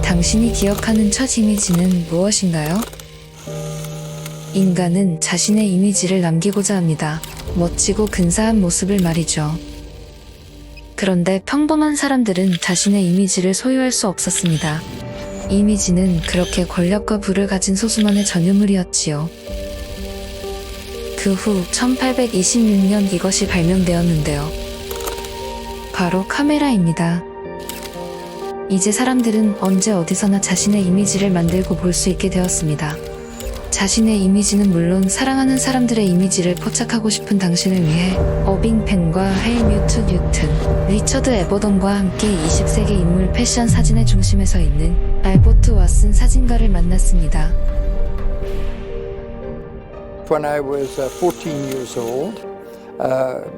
당신이 기억하는 첫 이미지는 무엇인가요? 인간은 자신의 이미지를 남기고자 합니다. 멋지고 근사한 모습을 말이죠. 그런데 평범한 사람들은 자신의 이미지를 소유할 수 없었습니다. 이미지는 그렇게 권력과 부를 가진 소수만의 전유물이었지요. 그 후 1826년 이것이 발명되었는데요. 바로 카메라입니다. 이제 사람들은 언제 어디서나 자신의 이미지를 만들고 볼 수 있게 되었습니다. 자신의 이미지는 물론 사랑하는 사람들의 이미지를 포착하고 싶은 당신을 위해 어빙펜과 헬뮤트 뉴튼, 리처드 에버던과 함께 20세기 인물 패션 사진의 중심에서 있는 알버트 왓슨 사진가를 만났습니다. When I was 14 years old,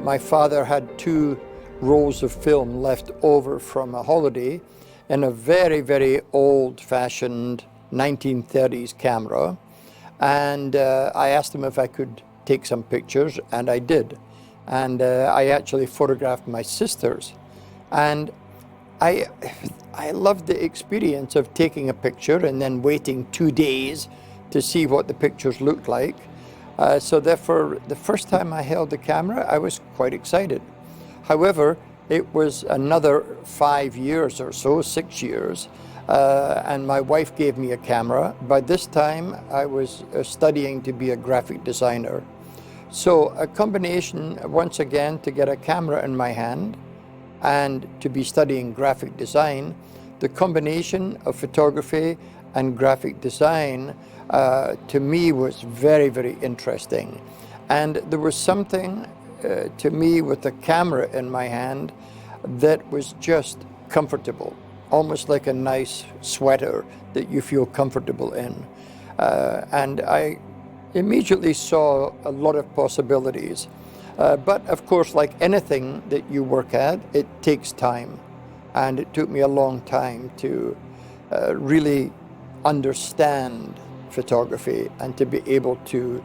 my father had 2 rolls of film left over from a holiday in a very, very old-fashioned 1930s camera. And I asked him if I could take some pictures, and I did. And I actually photographed my sisters. And I loved the experience of taking a picture and then waiting 2 days to see what the pictures looked like. So therefore, the first time I held the camera, I was quite excited. However, it was another 5 years or so, 6 years, and my wife gave me a camera. By this time, I was studying to be a graphic designer. So a combination, once again, to get a camera in my hand and to be studying graphic design, the combination of photography and graphic design to me was very, very interesting. And there was something to me with the camera in my hand that was just comfortable, almost like a nice sweater that you feel comfortable in. And I immediately saw a lot of possibilities. But of course, like anything that you work at, it takes time. And it took me a long time to really understand photography and to be able to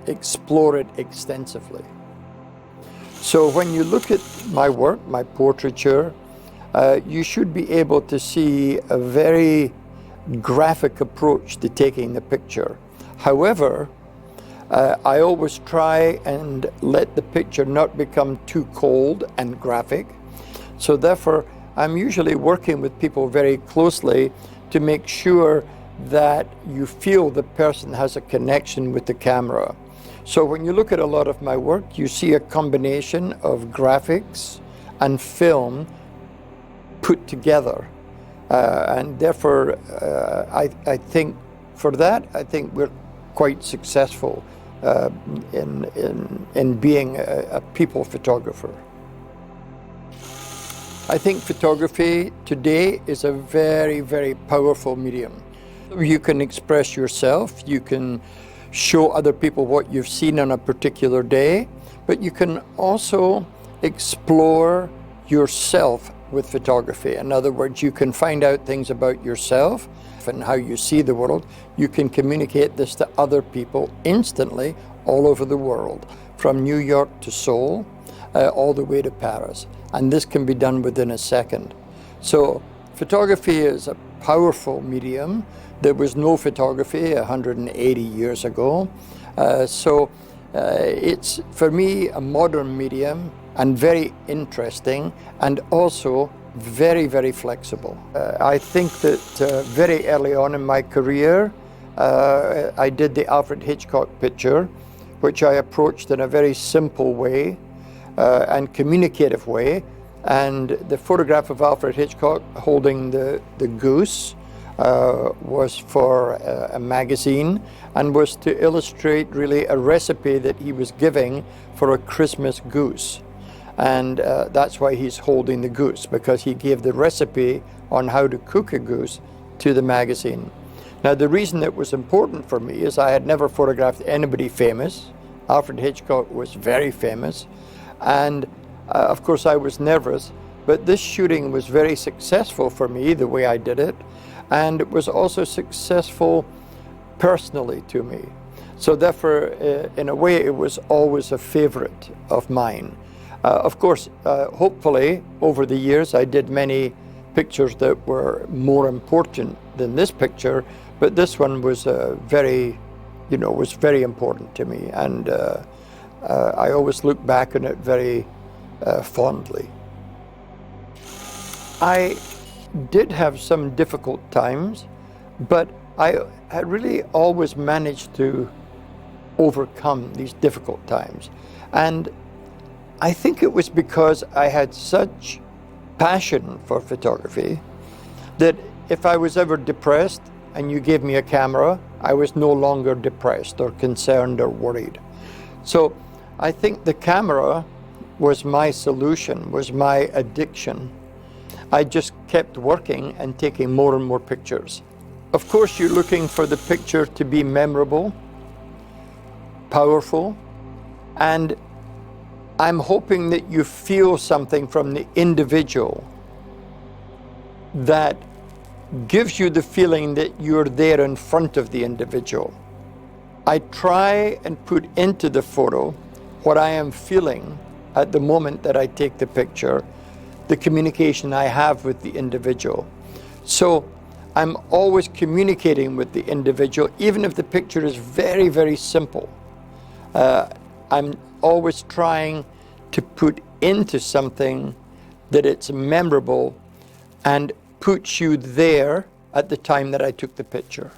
explore it extensively. So when you look at my work, my portraiture, you should be able to see a very graphic approach to taking the picture. However, I always try and let the picture not become too cold and graphic. So therefore, I'm usually working with people very closely to make sure that you feel the person has a connection with the camera. So when you look at a lot of my work, you see a combination of graphics and film put together. And therefore, I think for that, I think we're quite successful in being a people photographer. I think photography today is a very, very powerful medium. You can express yourself, you can show other people what you've seen on a particular day, but you can also explore yourself with photography. In other words, you can find out things about yourself and how you see the world. You can communicate this to other people instantly all over the world, from New York to Seoul, all the way to Paris. And this can be done within a second. So photography is a powerful medium. There was no photography 180 years ago. It's, for me, a modern medium and very interesting and also very, very flexible. I think that very early on in my career, I did the Alfred Hitchcock picture, which I approached in a very simple way and communicative way. And the photograph of Alfred Hitchcock holding the goose was for a magazine and was to illustrate really a recipe that he was giving for a Christmas goose. And that's why he's holding the goose, because he gave the recipe on how to cook a goose to the magazine. Now, the reason it was important for me is I had never photographed anybody famous. Alfred Hitchcock was very famous. And of course, I was nervous, but this shooting was very successful for me, the way I did it. And it was also successful personally to me. So therefore, in a way, it was always a favorite of mine. Of course, hopefully, over the years, I did many pictures that were more important than this picture, but this one was was very important to me, and I always look back on it very fondly. I did have some difficult times, but I really always managed to overcome these difficult times. And I think it was because I had such passion for photography that if I was ever depressed and you gave me a camera, I was no longer depressed or concerned or worried. So I think the camera was my solution, was my addiction. I just kept working and taking more and more pictures. Of course, you're looking for the picture to be memorable, powerful, and I'm hoping that you feel something from the individual that gives you the feeling that you're there in front of the individual. I try and put into the photo what I am feeling at the moment that I take the picture, the communication I have with the individual. So I'm always communicating with the individual, even if the picture is very, very simple. I'm always trying to put into something that it's memorable and puts you there at the time that I took the picture.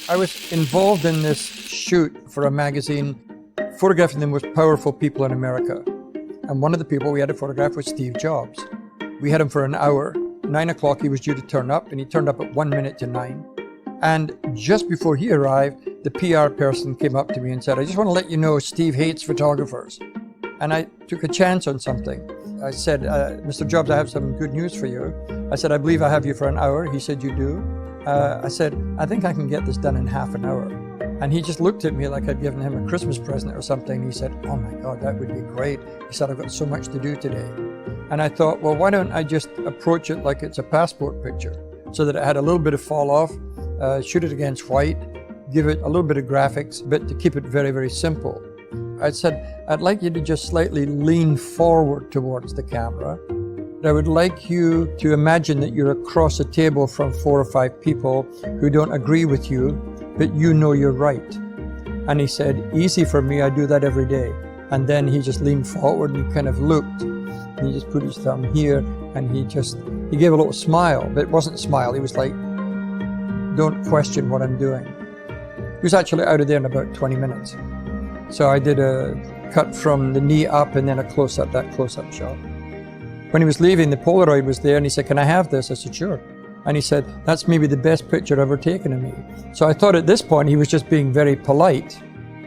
I was involved in this shoot for a magazine, photographing the most powerful people in America. And one of the people we had to photograph was Steve Jobs. We had him for an hour. 9 o'clock he was due to turn up, and he turned up at 1 minute to 9. And just before he arrived, the PR person came up to me and said, "I just want to let you know Steve hates photographers." And I took a chance on something. I said, "Mr. Jobs, I have some good news for you." I said, "I believe I have you for an hour." He said, "You do?" I said, "I think I can get this done in half an hour." And he just looked at me like I'd given him a Christmas present or something. He said, "Oh my God, that would be great." He said, "I've got so much to do today." And I thought, well, why don't I just approach it like it's a passport picture, so that it had a little bit of fall off, shoot it against white, give it a little bit of graphics, but to keep it very, very simple. I said, "I'd like you to just slightly lean forward towards the camera. I would like you to imagine that you're across a table from 4 or 5 people who don't agree with you, but you know you're right." And he said, "Easy for me, I do that every day." And then he just leaned forward and he kind of looked. And he just put his thumb here and he gave a little smile, but it wasn't a smile. He was like, "Don't question what I'm doing." He was actually out of there in about 20 minutes. So I did a cut from the knee up and then a close-up, that close-up shot. When he was leaving, the Polaroid was there and he said, "Can I have this?" I said, "Sure." And he said, "That's maybe the best picture ever taken of me." So I thought at this point he was just being very polite.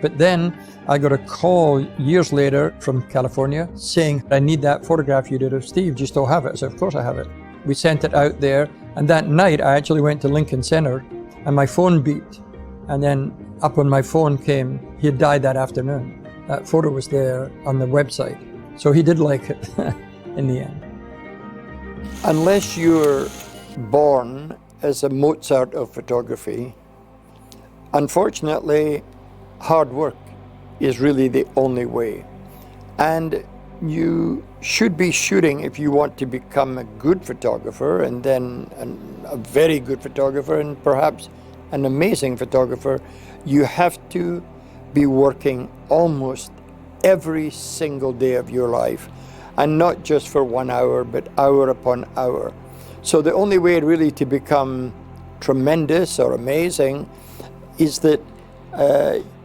But then I got a call years later from California saying, "I need that photograph you did of Steve. Do you still have it?" I said, "Of course I have it." We sent it out there. And that night I actually went to Lincoln Center and my phone beeped. And then up on my phone came, he had died that afternoon. That photo was there on the website. So he did like it in the end. Unless you're born as a Mozart of photography, unfortunately, hard work is really the only way. And you should be shooting if you want to become a good photographer, and then a very good photographer, and perhaps an amazing photographer. You have to be working almost every single day of your life, and not just for 1 hour, but hour upon hour. So the only way really to become tremendous or amazing is that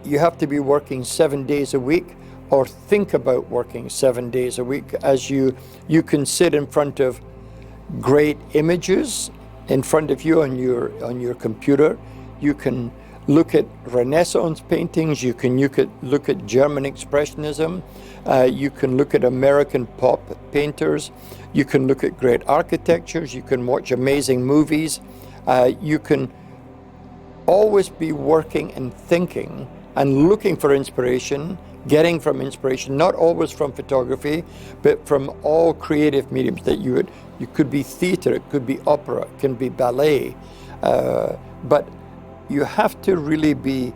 you have to be working 7 days a week, or think about working 7 days a week, as you can sit in front of great images in front of you on your computer. You can look at Renaissance paintings, you can look at German Expressionism, you can look at American pop painters, you can look at great architectures, you can watch amazing movies, you can always be working and thinking and looking for inspiration, getting from inspiration, not always from photography, but from all creative mediums that you could be theater, it could be opera, it can be ballet, but you have to really be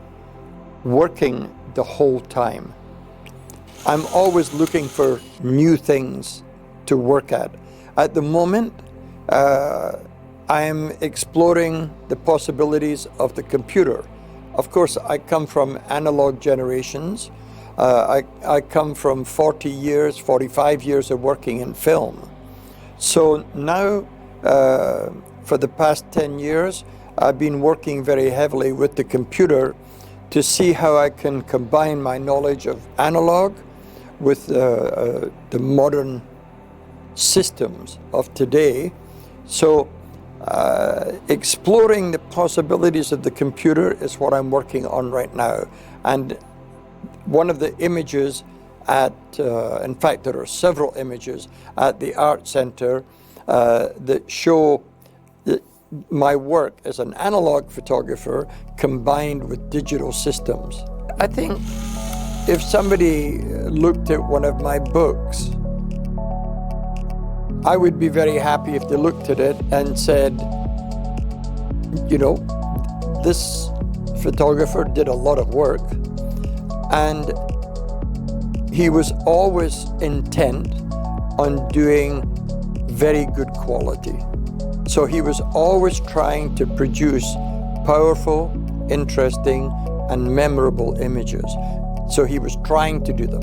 working the whole time. I'm always looking for new things to work at. At the moment, I'm exploring the possibilities of the computer. Of course, I come from analog generations. I come from 40 years, 45 years of working in film. So now, for the past 10 years, I've been working very heavily with the computer to see how I can combine my knowledge of analog with the modern systems of today. So exploring the possibilities of the computer is what I'm working on right now. And one of the images in fact there are several images at the Art Center that show my work as an analog photographer combined with digital systems. I think if somebody looked at one of my books, I would be very happy if they looked at it and said, you know, this photographer did a lot of work and he was always intent on doing very good quality. So he was always trying to produce powerful, interesting, and memorable images. So he was trying to do them.